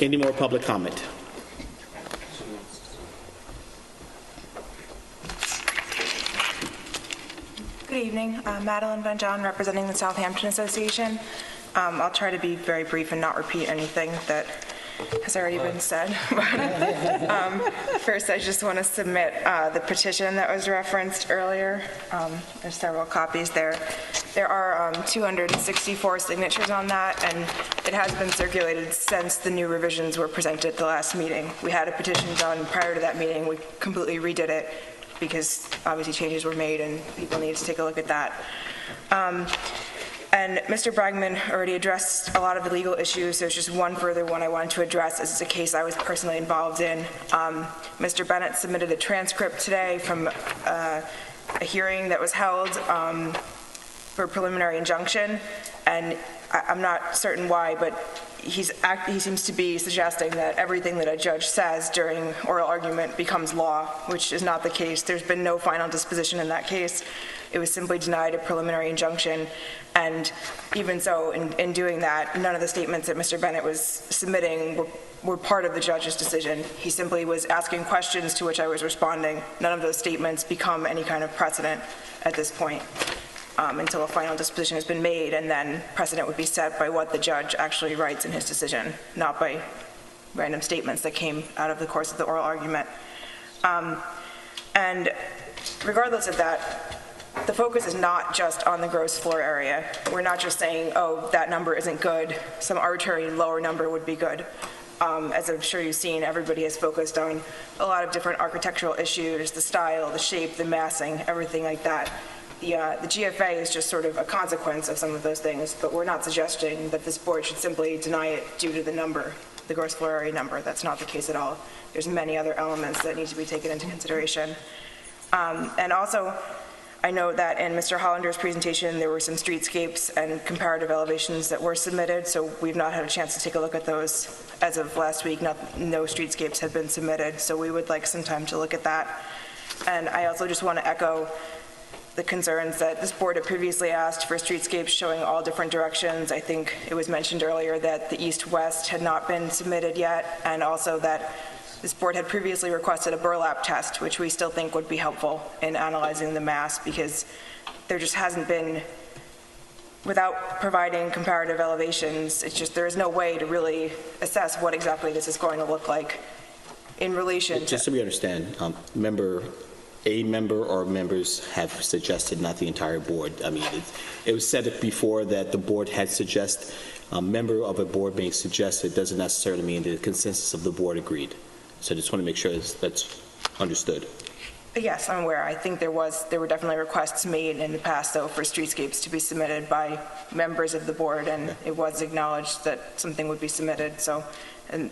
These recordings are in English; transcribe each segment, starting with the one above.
Any more public comment? Good evening. Madeline Van John, representing the Southampton Association. I'll try to be very brief and not repeat anything that has already been said. First, I just want to submit the petition that was referenced earlier. There's several copies there. There are 264 signatures on that, and it has been circulated since the new revisions were presented at the last meeting. We had a petition done prior to that meeting. We completely redid it because obviously changes were made and people needed to take a look at that. And Mr. Bragman already addressed a lot of the legal issues. There's just one further one I wanted to address. This is a case I was personally involved in. Mr. Bennett submitted a transcript today from a hearing that was held for preliminary injunction, and I'm not certain why, but he seems to be suggesting that everything that a judge says during oral argument becomes law, which is not the case. There's been no final disposition in that case. It was simply denied a preliminary injunction, and even so, in doing that, none of the statements that Mr. Bennett was submitting were part of the judge's decision. He simply was asking questions to which I was responding. None of those statements become any kind of precedent at this point. Until a final disposition has been made, and then precedent would be set by what the judge actually writes in his decision, not by random statements that came out of the course of the oral argument. And regardless of that, the focus is not just on the gross floor area. We're not just saying, oh, that number isn't good, some arbitrary lower number would be good. As I'm sure you've seen, everybody has focused on a lot of different architectural issues, the style, the shape, the massing, everything like that. The GFA is just sort of a consequence of some of those things, but we're not suggesting that this board should simply deny it due to the number, the gross floor area number. That's not the case at all. There's many other elements that need to be taken into consideration. And also, I know that in Mr. Hollander's presentation, there were some streetscapes and comparative elevations that were submitted, so we've not had a chance to take a look at those. As of last week, no streetscapes had been submitted, so we would like some time to look at that. And I also just want to echo the concerns that this board had previously asked for streetscapes showing all different directions. I think it was mentioned earlier that the east-west had not been submitted yet, and also that this board had previously requested a burlap test, which we still think would be helpful in analyzing the mass, because there just hasn't been, without providing comparative elevations, it's just there is no way to really assess what exactly this is going to look like in relation to... Just so we understand, a member or members have suggested, not the entire board. I mean, it was said before that the board had suggested, a member of a board being suggested doesn't necessarily mean the consensus of the board agreed. So I just want to make sure that's understood. Yes, I'm aware. I think there were definitely requests made in the past, though, for streetscapes to be submitted by members of the board, and it was acknowledged that something would be submitted. So, and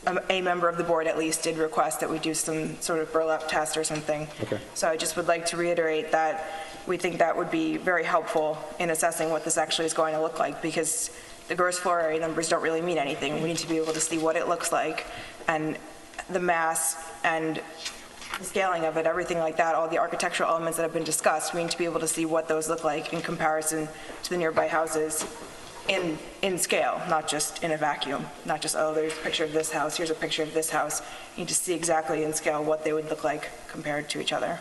a member of the board at least did request that we do some sort of burlap test or something. Okay. So I just would like to reiterate that we think that would be very helpful in assessing what this actually is going to look like, because the gross floor area numbers don't really mean anything. We need to be able to see what it looks like, and the mass and the scaling of it, everything like that, all the architectural elements that have been discussed, we need to be able to see what those look like in comparison to the nearby houses in scale, not just in a vacuum, not just, oh, there's a picture of this house, here's a picture of this house. You need to see exactly in scale what they would look like compared to each other.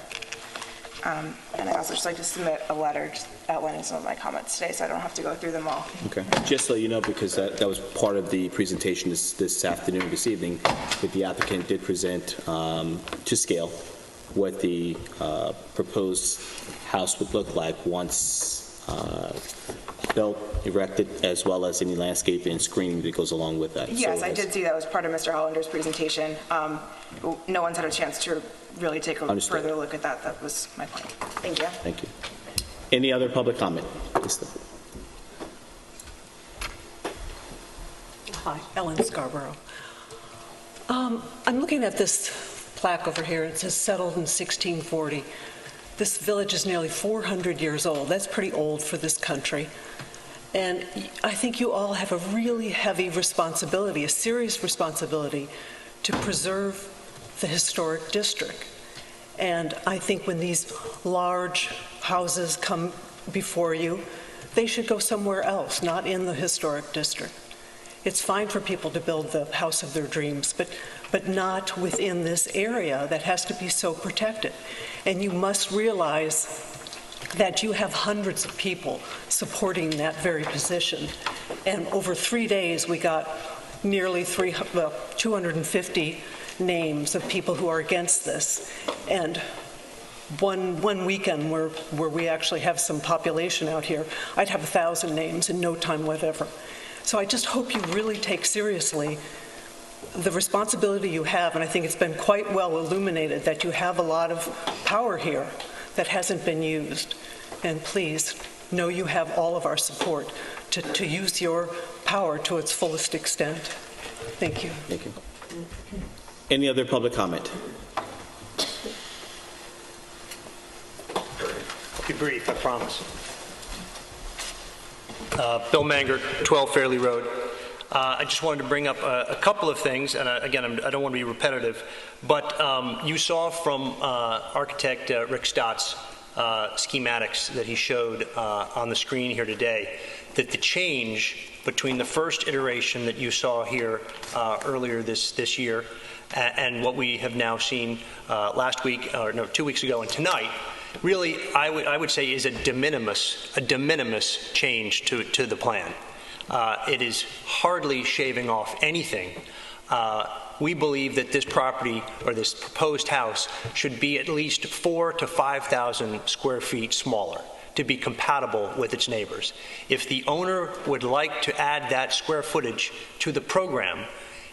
And I also just like to submit a letter just outlining some of my comments today, so I don't have to go through them all. Okay. Just so you know, because that was part of the presentation this afternoon, this evening, that the applicant did present to scale what the proposed house would look like once built, erected, as well as any landscape and screening that goes along with that. Yes, so I did see that was part of Mr. Hollander's presentation. No one's had a chance to really take a further look at that. That was my point. Thank you. Thank you. Any other public comment? Hi, Ellen Scarborough. I'm looking at this plaque over here. It says settled in 1640. This village is nearly 400 years old. That's pretty old for this country. And I think you all have a really heavy responsibility, a serious responsibility, to preserve the historic district. And I think when these large houses come before you, they should go somewhere else, not in the historic district. It's fine for people to build the house of their dreams, but not within this area that has to be so protected. And you must realize that you have hundreds of people supporting that very position. And over 3 days, we got nearly 250 names of people who are against this. And one weekend where we actually have some population out here, I'd have 1,000 names in no time whatever. So I just hope you really take seriously the responsibility you have, and I think it's been quite well illuminated that you have a lot of power here that hasn't been used. And please know you have all of our support to use your power to its fullest extent. Thank you. Thank you. Any other public comment? I'll be brief, I promise. Bill Mangert, 12 Fairley Road. I just wanted to bring up a couple of things, and again, I don't want to be repetitive, but you saw from architect Rick Stott's schematics that he showed on the screen here today that the change between the first iteration that you saw here earlier this year and what we have now seen last week, or no, 2 weeks ago and tonight, really, I would say is a de minimis change to the plan. It is hardly shaving off anything. We believe that this property, or this proposed house, should be at least 4,000 to 5,000 square feet smaller to be compatible with its neighbors. If the owner would like to add that square footage to the program,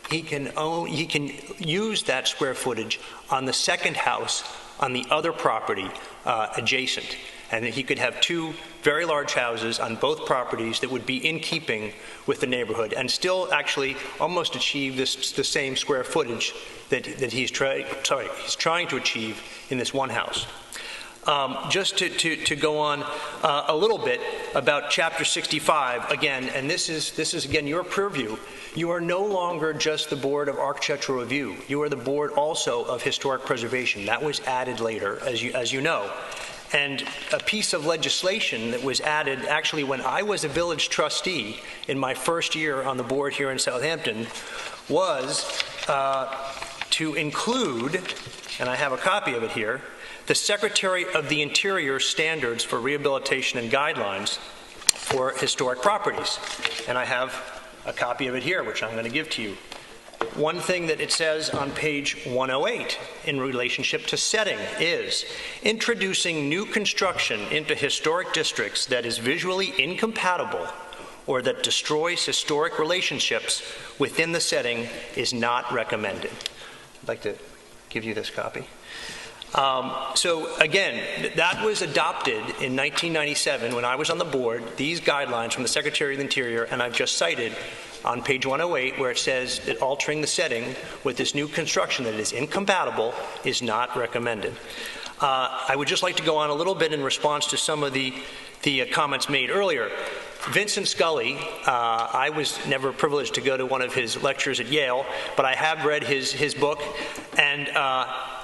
he can use that square footage on the second house on the other property adjacent. And he could have two very large houses on both properties that would be in keeping with the neighborhood and still actually almost achieve the same square footage that he's trying to achieve in this one house. Just to go on a little bit about Chapter 65, again, and this is again your purview. You are no longer just the Board of Architectural Review. You are the board also of Historic Preservation. That was added later, as you know. And a piece of legislation that was added actually when I was a village trustee in my first year on the board here in Southampton was to include, and I have a copy of it here, the Secretary of the Interior standards for rehabilitation and guidelines for historic properties. And I have a copy of it here, which I'm going to give to you. One thing that it says on page 108 in relationship to setting is introducing new construction into historic districts that is visually incompatible or that destroys historic relationships within the setting is not recommended. I'd like to give you this copy. So again, that was adopted in 1997 when I was on the board, these guidelines from the Secretary of the Interior, and I've just cited on page 108 where it says that altering the setting with this new construction that is incompatible is not recommended. I would just like to go on a little bit in response to some of the comments made earlier. Vincent Scully, I was never privileged to go to one of his lectures at Yale, but I have read his book, and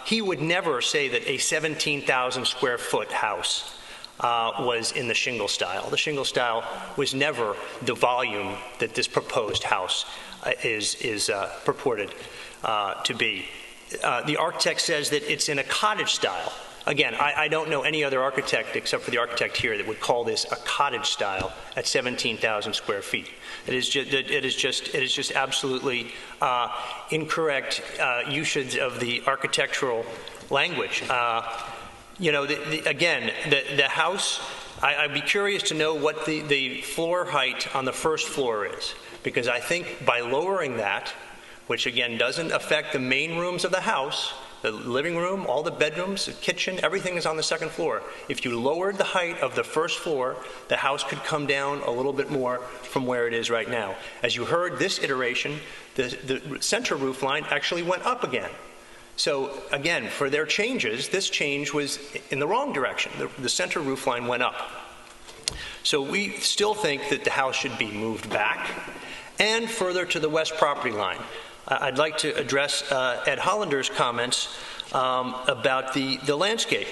he would never say that a 17,000 square foot house was in the shingle style. The shingle style was never the volume that this proposed house is purported to be. The architect says that it's in a cottage style. Again, I don't know any other architect except for the architect here that would call this a cottage style at 17,000 square feet. It is just absolutely incorrect usage of the architectural language. You know, again, the house, I'd be curious to know what the floor height on the first floor is, because I think by lowering that, which again doesn't affect the main rooms of the house, the living room, all the bedrooms, the kitchen, everything is on the second floor. If you lowered the height of the first floor, the house could come down a little bit more from where it is right now. As you heard, this iteration, the center roof line actually went up again. So again, for their changes, this change was in the wrong direction. The center roof line went up. So we still think that the house should be moved back and further to the west property line. I'd like to address Ed Hollander's comments about the landscape.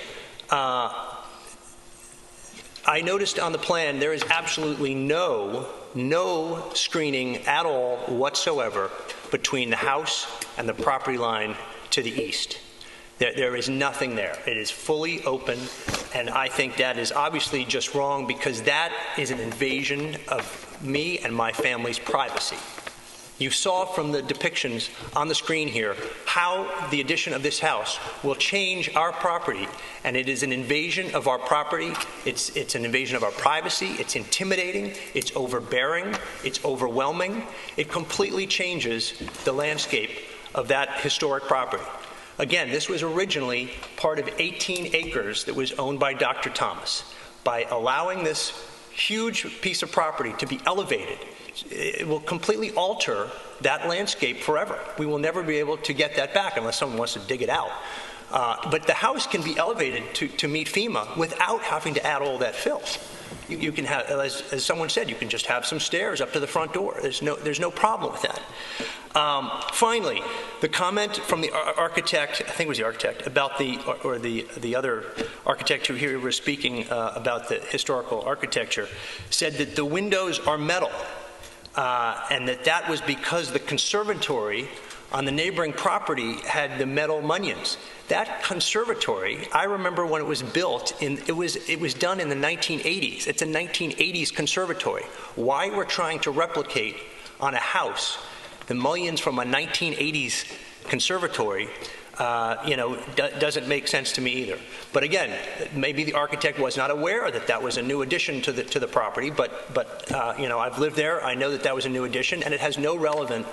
I noticed on the plan there is absolutely no screening at all whatsoever between the house and the property line to the east. There is nothing there. It is fully open, and I think that is obviously just wrong because that is an invasion of me and my family's privacy. You saw from the depictions on the screen here how the addition of this house will change our property, and it is an invasion of our property. It's an invasion of our privacy. It's intimidating. It's overbearing. It's overwhelming. It completely changes the landscape of that historic property. Again, this was originally part of 18 acres that was owned by Dr. Thomas. By allowing this huge piece of property to be elevated, it will completely alter that landscape forever. We will never be able to get that back unless someone wants to dig it out. But the house can be elevated to meet FEMA without having to add all that fill. You can have, as someone said, you can just have some stairs up to the front door. There's no problem with that. Finally, the comment from the architect, I think it was the architect, about the other architect who here was speaking about the historical architecture, said that the windows are metal, and that was because the conservatory on the neighboring property had the metal mullions. That conservatory, I remember when it was built, it was done in the 1980s. It's a 1980s conservatory. Why we're trying to replicate on a house the mullions from a 1980s conservatory, doesn't make sense to me either. But again, maybe the architect was not aware that that was a new addition to the property. But I've lived there. I know that was a new addition, and it has no relevant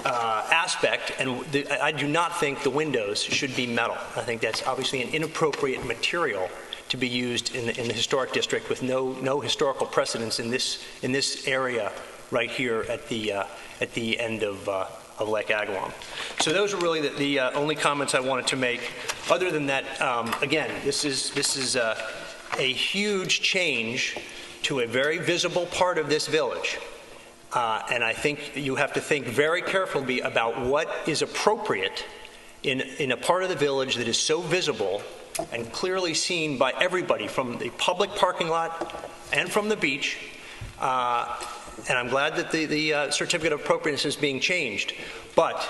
aspect. And I do not think the windows should be metal. I think that's obviously an inappropriate material to be used in the historic district with no historical precedence in this area right here at the end of Lake Agawam. So those are really the only comments I wanted to make. Other than that, again, this is a huge change to a very visible part of this village. And I think you have to think very carefully about what is appropriate in a part of the village that is so visible and clearly seen by everybody from the public parking lot and from the beach. And I'm glad that the certificate of appropriateness is being changed. But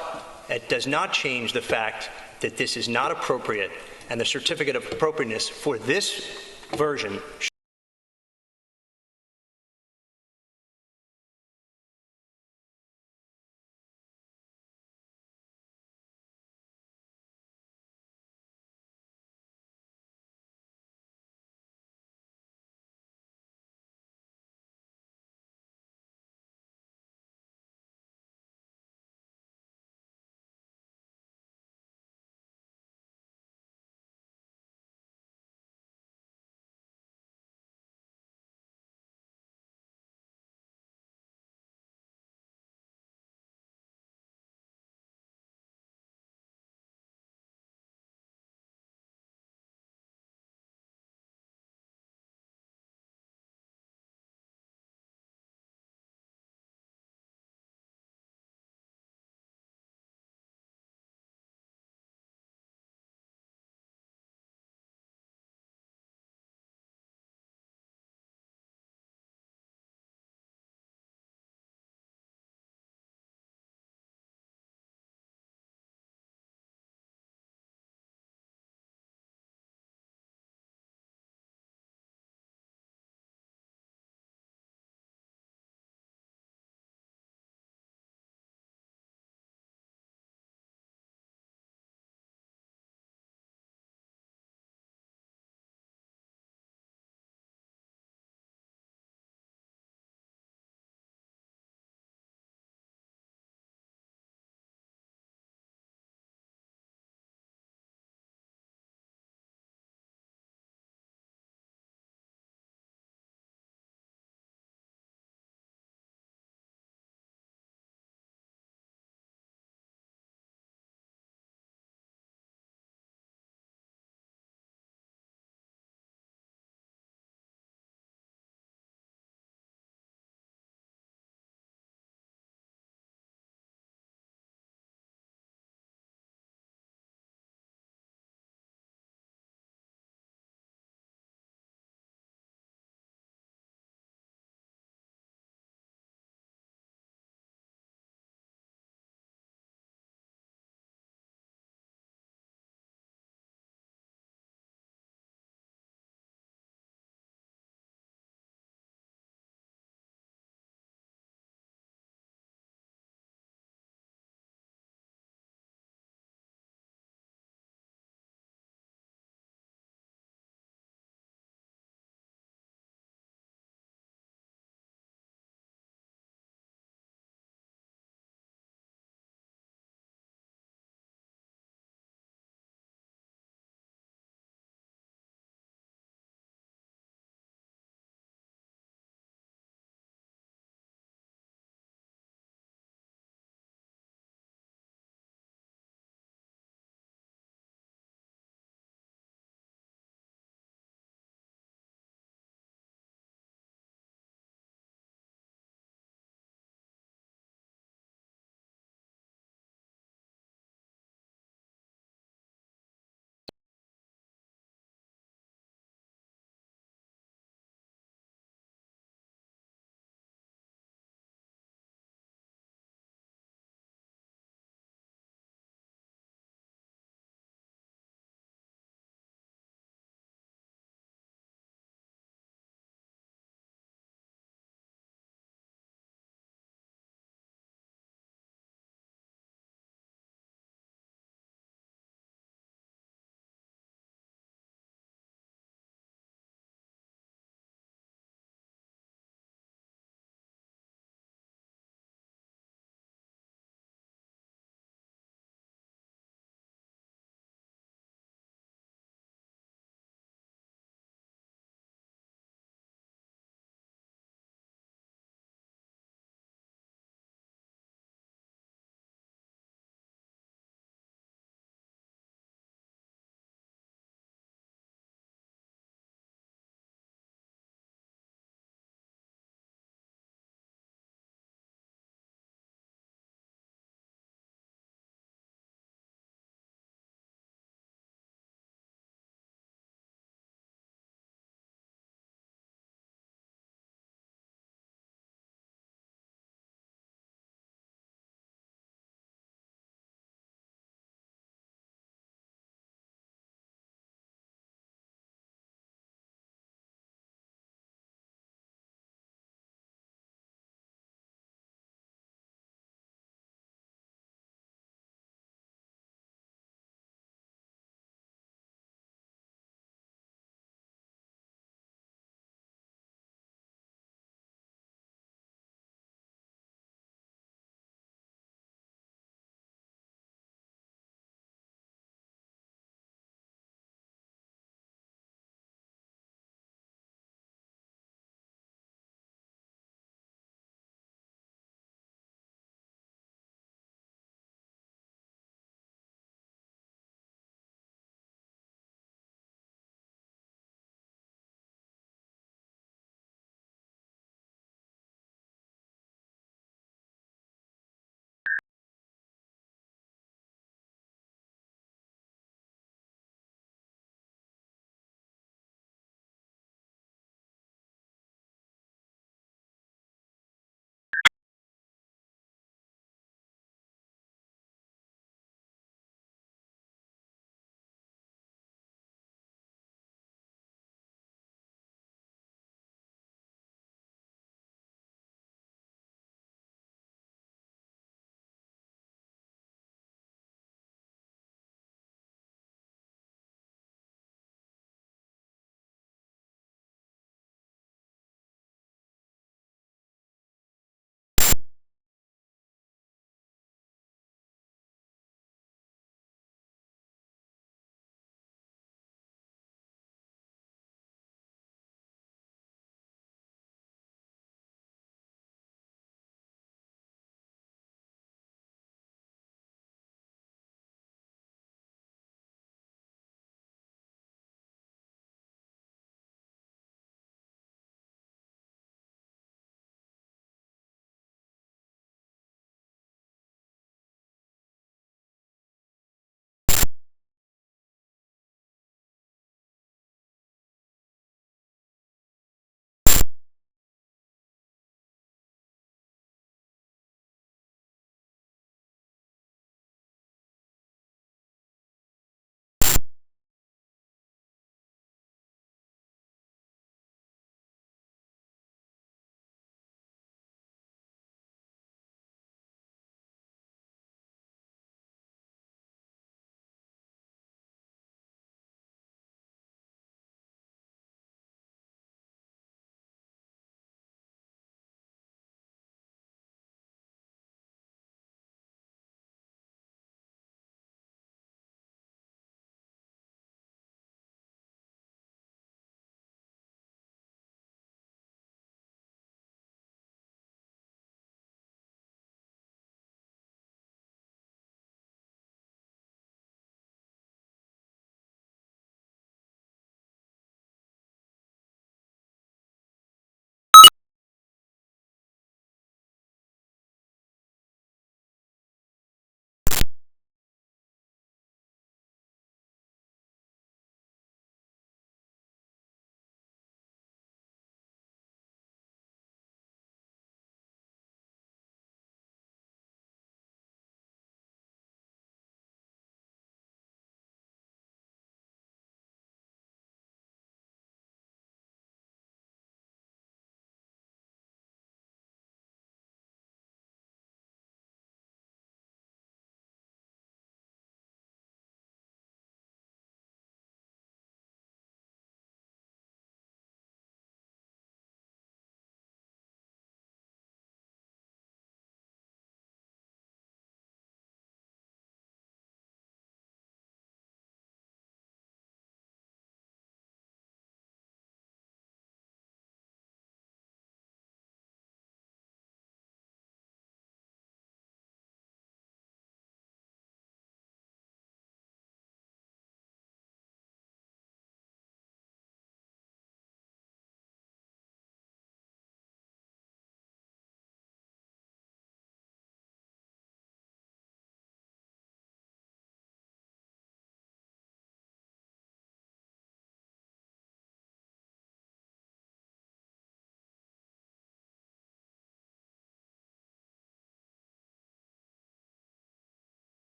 it does not change the fact that this is not appropriate, and the certificate of appropriateness for this version